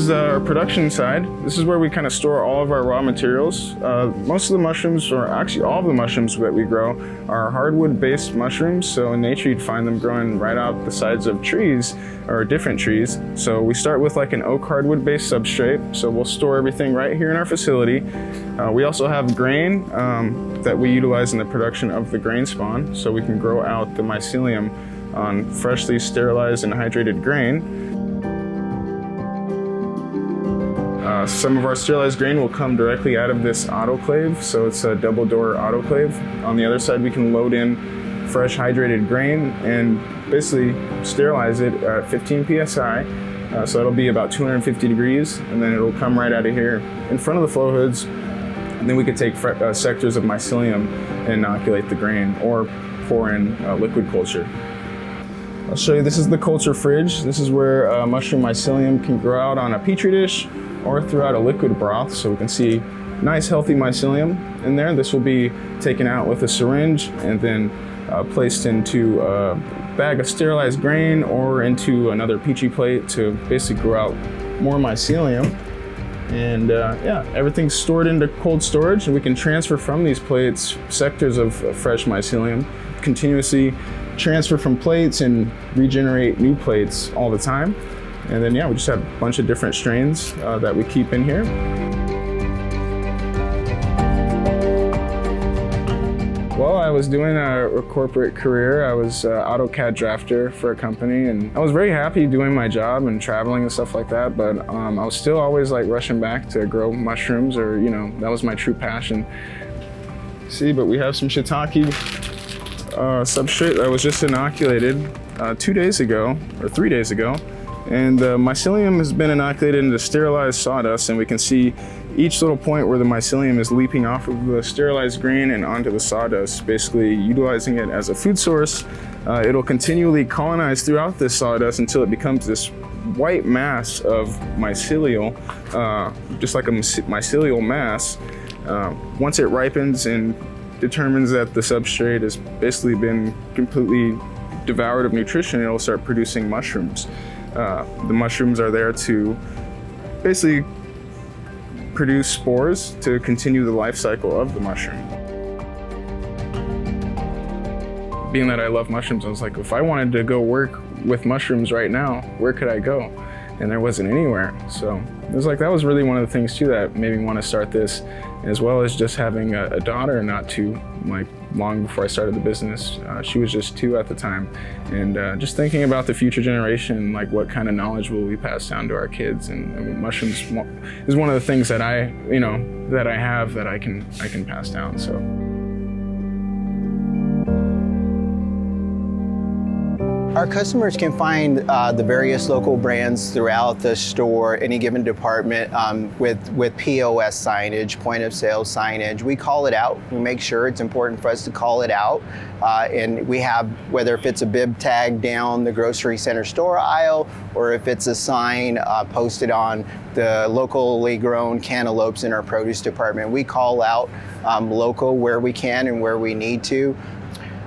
is our production side. This is where we kind of store all of our raw materials. Most of the mushrooms, or actually all of the mushrooms that we grow, are hardwood-based mushrooms. So in nature, you'd find them growing right out the sides of trees, or different trees. So we start with like an oak hardwood-based substrate. So we'll store everything right here in our facility. We also have grain that we utilize in the production of the grain spawn. So we can grow out the mycelium on freshly sterilized and hydrated grain. Some of our sterilized grain will come directly out of this autoclave, so it's a double door autoclave. On the other side, we can load in fresh hydrated grain and basically sterilize it at 15 psi. So it'll be about 250 degrees, and then it'll come right out of here in front of the flow hoods. And then we could take sectors of mycelium and inoculate the grain or pour in liquid culture. I'll show you, this is the culture fridge. This is where mushroom mycelium can grow out on a petri dish or throughout a liquid broth, so we can see nice healthy mycelium in there. This will be taken out with a syringe and then placed into a bag of sterilized grain or into another Petri plate to basically grow out more mycelium. And yeah, everything's stored into cold storage, and we can transfer from these plates sectors of fresh mycelium, continuously transfer from plates and regenerate new plates all the time. And then yeah, we just have a bunch of different strains that we keep in here. Well, I was doing a corporate career. I was an AutoCAD drafter for a company, and I was very happy doing my job and traveling and stuff like that, but I was still always like rushing back to grow mushrooms, or that was my true passion. See, but we have some shiitake substrate that was just inoculated 2 days ago, or 3 days ago. And the mycelium has been inoculated into sterilized sawdust, and we can see each little point where the mycelium is leaping off of the sterilized grain and onto the sawdust, basically utilizing it as a food source. It'll continually colonize throughout this sawdust until it becomes this white mass of mycelial, just like a mycelial mass. Once it ripens and determines that the substrate has basically been completely devoured of nutrition, it'll start producing mushrooms. The mushrooms are there to basically produce spores to continue the life cycle of the mushroom. Being that I love mushrooms, I was like, if I wanted to go work with mushrooms right now, where could I go? And there wasn't anywhere. So it was like, that was really one of the things too that made me want to start this, as well as just having a daughter not too long before I started the business. She was just 2 at the time. And just thinking about the future generation, like what kind of knowledge will we pass down to our kids? And mushrooms is one of the things that I have that I can pass down, so. Our customers can find the various local brands throughout the store, any given department, with POS signage, point of sale signage. We call it out. We make sure it's important for us to call it out. And we have, whether if it's a bib tag down the grocery center store aisle, or if it's a sign posted on the locally grown cantaloupes in our produce department, we call out local where we can and where we need to.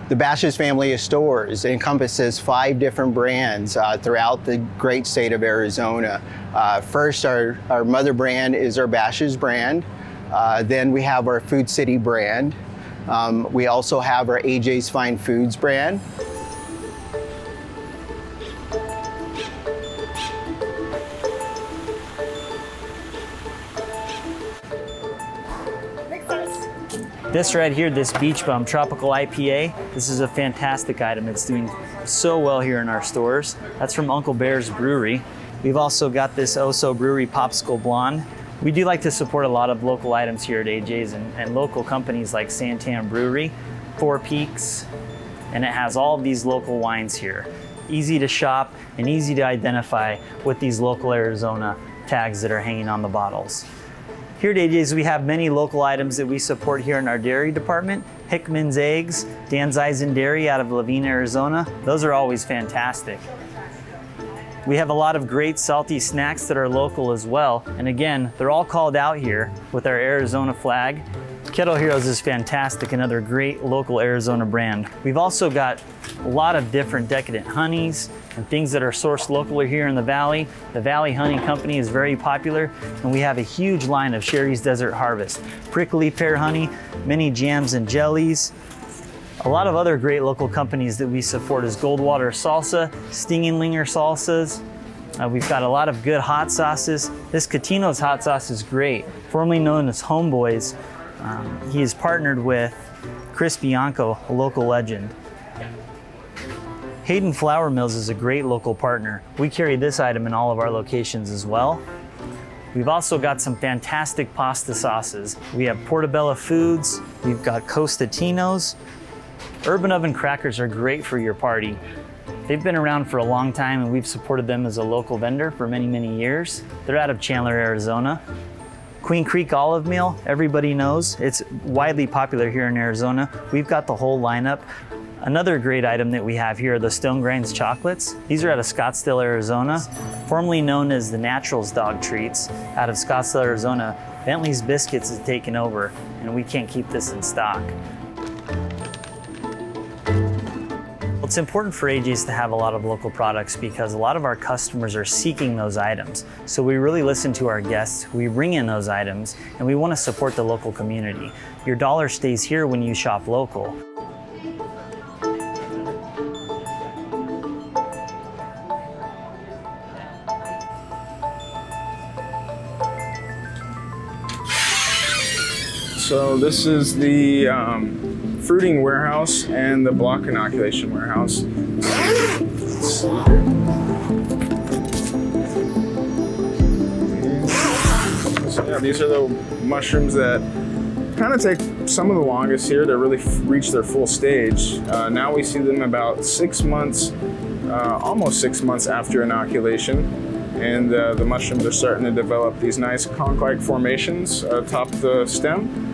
The Bashas family of stores encompasses 5 different brands throughout the great state of Arizona. First, our mother brand is our Bashas brand. Then we have our Food City brand. We also have our AJs Fine Foods brand. This right here, this Beach Bum Tropical IPA, this is a fantastic item. It's doing so well here in our stores. That's from Uncle Bear's Brewery. We've also got this Oso Brewery Popsicle Blonde. We do like to support a lot of local items here at AJ's and local companies like Santan Brewery, Four Peaks, and it has all of these local wines here. Easy to shop and easy to identify with these local Arizona tags that are hanging on the bottles. Here at AJ's, we have many local items that we support here in our dairy department. Hickman's Eggs, Dan's Eisen Dairy out of Laveen, Arizona. Those are always fantastic. We have a lot of great salty snacks that are local as well. And again, they're all called out here with our Arizona flag. Kettle Heroes is fantastic, another great local Arizona brand. We've also got a lot of different decadent honeys and things that are sourced locally here in the Valley. The Valley Honey Company is very popular, and we have a huge line of Sherry's Desert Harvest, prickly pear honey, many jams and jellies. A lot of other great local companies that we support is Goldwater Salsa, Stinging Linger Salsas. We've got a lot of good hot sauces. This Catino's hot sauce is great, formerly known as Homeboys. He is partnered with Chris Bianco, a local legend. Hayden Flour Mills is a great local partner. We carry this item in all of our locations as well. We've also got some fantastic pasta sauces. We have Portobello Foods, we've got Costatino's. Urban Oven crackers are great for your party. They've been around for a long time, and we've supported them as a local vendor for many, many years. They're out of Chandler, Arizona. Queen Creek olive meal, everybody knows. It's widely popular here in Arizona. We've got the whole lineup. Another great item that we have here are the Stone Grinds chocolates. These are out of Scottsdale, Arizona, formerly known as the Naturals Dog Treats. Out of Scottsdale, Arizona, Bentley's Biscuits has taken over, and we can't keep this in stock. It's important for AJs to have a lot of local products because a lot of our customers are seeking those items. So we really listen to our guests, we bring in those items, and we want to support the local community. Your dollar stays here when you shop local. So this is the fruiting warehouse and the block inoculation warehouse. So yeah, these are the mushrooms that kind of take some of the longest here to really reach their full stage. Now we see them about 6 months, almost 6 months after inoculation. And the mushrooms are starting to develop these nice conch-like formations atop the stem.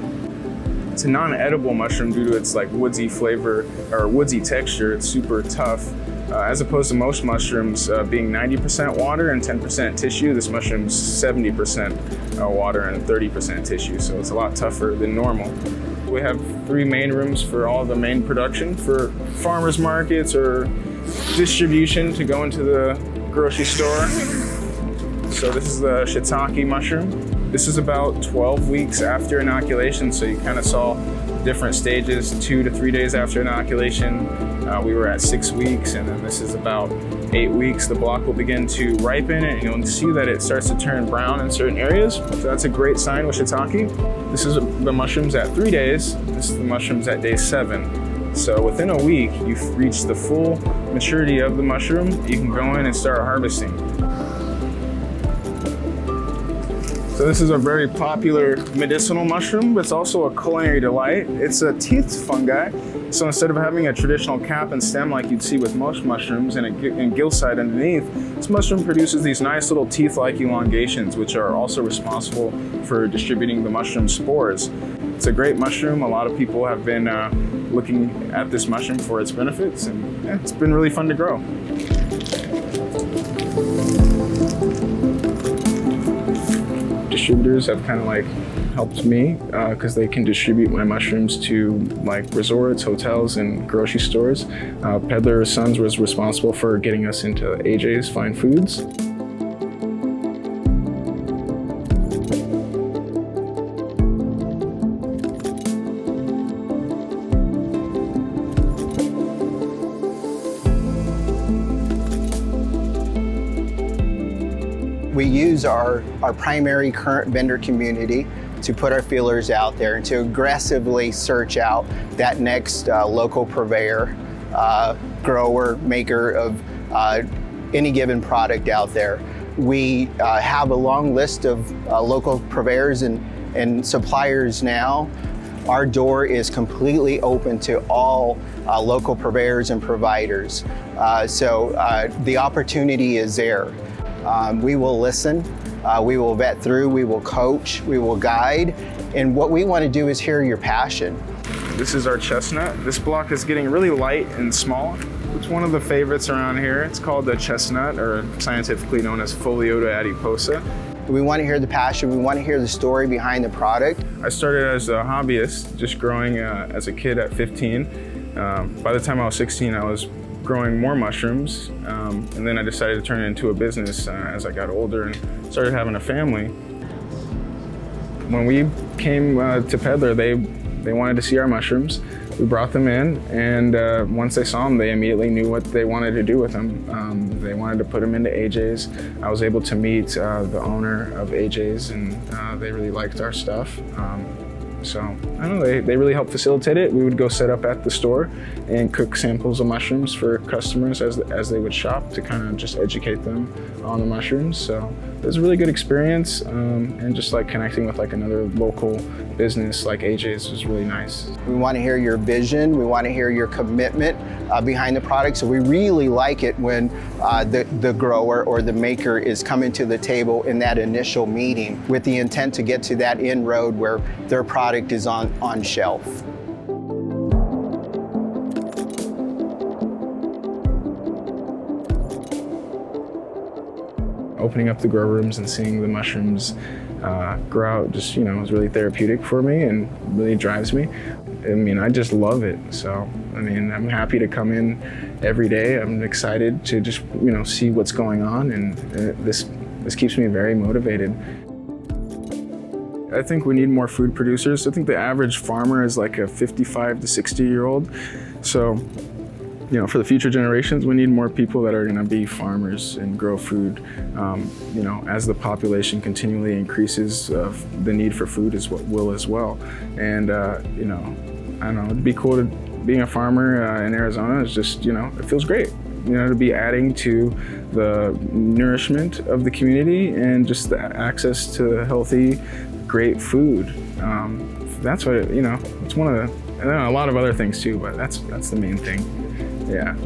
It's a non-edible mushroom due to its like woodsy flavor or woodsy texture. It's super tough. As opposed to most mushrooms being 90% water and 10% tissue, this mushroom's 70% water and 30% tissue, so it's a lot tougher than normal. We have 3 main rooms for all the main production for farmers markets or distribution to go into the grocery store. So this is the shiitake mushroom. This is about 12 weeks after inoculation, so you kind of saw different stages. 2 to 3 days after inoculation, we were at 6 weeks, and then this is about 8 weeks. The block will begin to ripen, and you'll see that it starts to turn brown in certain areas. So that's a great sign with shiitake. This is the mushrooms at 3 days. This is the mushrooms at day 7. So within a week, you've reached the full maturity of the mushroom. You can go in and start harvesting. So this is a very popular medicinal mushroom, but it's also a culinary delight. It's a teeth fungi. So instead of having a traditional cap and stem like you'd see with most mushrooms and a gill side underneath, this mushroom produces these nice little teeth-like elongations, which are also responsible for distributing the mushroom spores. It's a great mushroom. A lot of people have been looking at this mushroom for its benefits, and yeah, it's been really fun to grow. Distributors have kind of like helped me because they can distribute my mushrooms to like resorts, hotels, and grocery stores. Peddler Sons was responsible for getting us into AJs Fine Foods. We use our primary current vendor community to put our feelers out there and to aggressively search out that next local purveyor, grower, maker of any given product out there. We have a long list of local purveyors and suppliers now. Our door is completely open to all local purveyors and providers. So the opportunity is there. We will listen, we will vet through, we will coach, we will guide, and what we want to do is hear your passion. This is our chestnut. This block is getting really light and small. It's one of the favorites around here. It's called the chestnut, or scientifically known as Pholiota adiposa. We want to hear the passion. We want to hear the story behind the product. I started as a hobbyist, just growing as a kid at 15. By the time I was 16, I was growing more mushrooms, and then I decided to turn it into a business as I got older and started having a family. When we came to Peddler, they wanted to see our mushrooms. We brought them in, and once they saw them, they immediately knew what they wanted to do with them. They wanted to put them into AJs. I was able to meet the owner of AJs, and they really liked our stuff. So I don't know, they really helped facilitate it. We would go set up at the store and cook samples of mushrooms for customers as they would shop, to kind of just educate them on the mushrooms. So it was a really good experience, and just like connecting with like another local business like AJ's was really nice. We want to hear your vision. We want to hear your commitment behind the product. So we really like it when the grower or the maker is coming to the table in that initial meeting with the intent to get to that inroad where their product is on shelf. Opening up the grow rooms and seeing the mushrooms grow out just, is really therapeutic for me and really drives me. I mean, I just love it. So, I mean, I'm happy to come in every day. I'm excited to just, see what's going on, and this keeps me very motivated. I think we need more food producers. I think the average farmer is like a 55 to 60-year-old. So, for the future generations, we need more people that are going to be farmers and grow food. As the population continually increases, the need for food will as well. And, I don't know, it'd be cool being a farmer in Arizona is just, it feels great. To be adding to the nourishment of the community and just the access to healthy, great food. That's what it's one of the, and then a lot of other things too, but that's the main thing. Yeah.